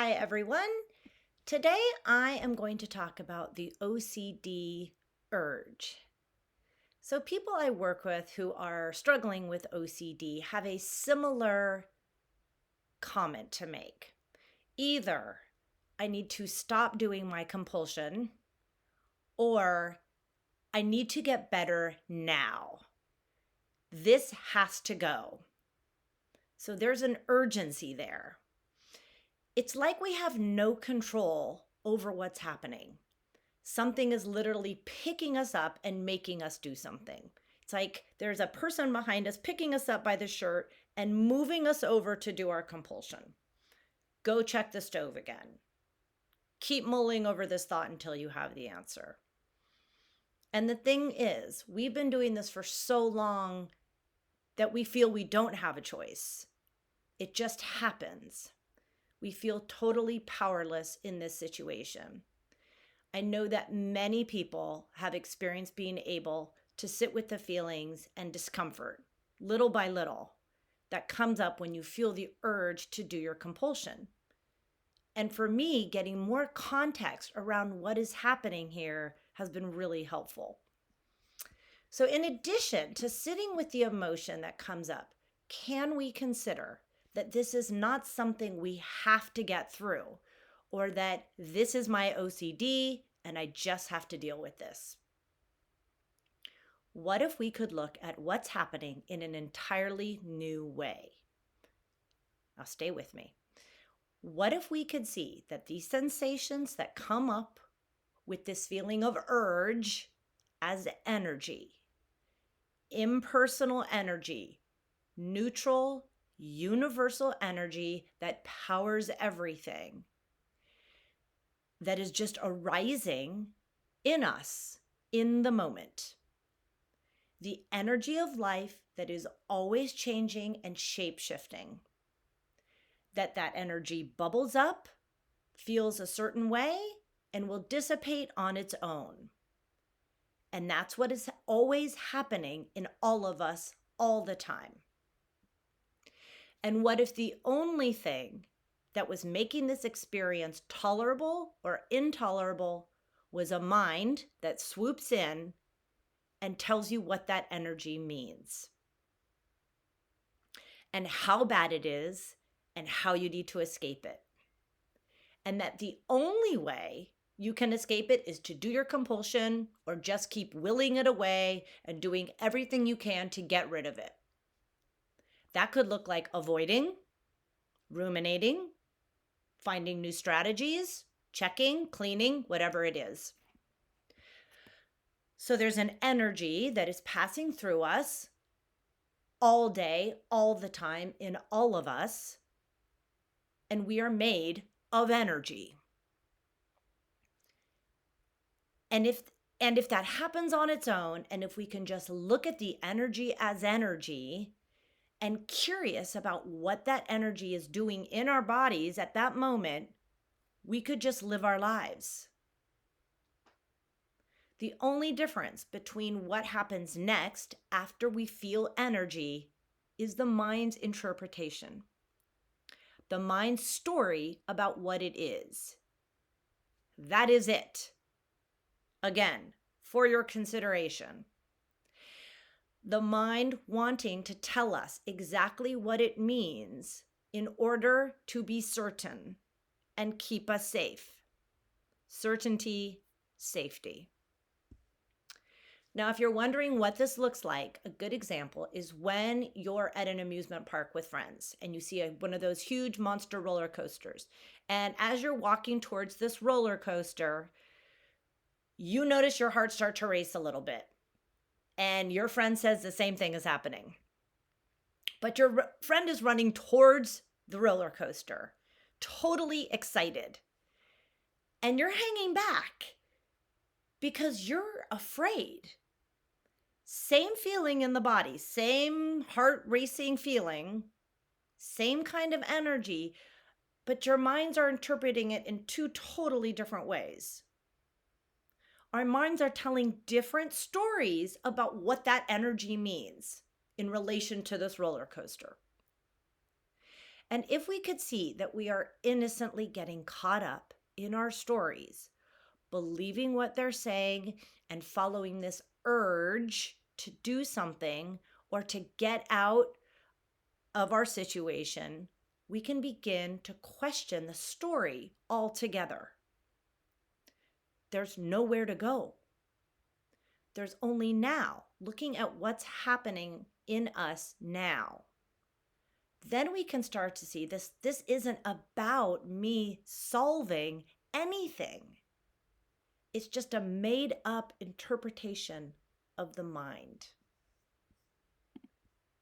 Hi, everyone. Today I am going to talk about the OCD urge. So, people I work with who are struggling with OCD have a similar comment to make. Either I need to stop doing my compulsion, or I need to get better now. This has to go. So, there's an urgency there. It's like we have no control over what's happening. Something is literally picking us up and making us do something. It's like there's a person behind us picking us up by the shirt and moving us over to do our compulsion. Go check the stove again. Keep mulling over this thought until you have the answer. And the thing is, we've been doing this for so long that we feel we don't have a choice. It just happens. We feel totally powerless in this situation. I know that many people have experienced being able to sit with the feelings and discomfort, little by little, that comes up when you feel the urge to do your compulsion. And for me, getting more context around what is happening here has been really helpful. So in addition to sitting with the emotion that comes up, can we consider that this is not something we have to get through, or that this is my OCD and I just have to deal with this? What if we could look at what's happening in an entirely new way? Now, stay with me. What if we could see that these sensations that come up with this feeling of urge as energy, impersonal energy, neutral, universal energy that powers everything, that is just arising in us in the moment. The energy of life that is always changing and shape-shifting. That energy bubbles up, feels a certain way, and will dissipate on its own. And that's what is always happening in all of us all the time. And what if the only thing that was making this experience tolerable or intolerable was a mind that swoops in and tells you what that energy means and how bad it is and how you need to escape it? And that the only way you can escape it is to do your compulsion or just keep willing it away and doing everything you can to get rid of it. That could look like avoiding, ruminating, finding new strategies, checking, cleaning, whatever it is. So there's an energy that is passing through us all day, all the time, in all of us, and we are made of energy. And if that happens on its own, and if we can just look at the energy as energy, and curious about what that energy is doing in our bodies at that moment, we could just live our lives. The only difference between what happens next after we feel energy is the mind's interpretation, the mind's story about what it is. That is it. Again, for your consideration. The mind wanting to tell us exactly what it means in order to be certain and keep us safe. Certainty, safety. Now, if you're wondering what this looks like, a good example is when you're at an amusement park with friends and you see one of those huge monster roller coasters. And as you're walking towards this roller coaster, you notice your heart start to race a little bit. And your friend says the same thing is happening. But your friend is running towards the roller coaster, totally excited. And you're hanging back because you're afraid. Same feeling in the body, same heart racing feeling, same kind of energy, but your minds are interpreting it in two totally different ways. Our minds are telling different stories about what that energy means in relation to this roller coaster. And if we could see that we are innocently getting caught up in our stories, believing what they're saying and following this urge to do something or to get out of our situation, we can begin to question the story altogether. There's nowhere to go. There's only now, looking at what's happening in us now. Then we can start to see this isn't about me solving anything. It's just a made up interpretation of the mind.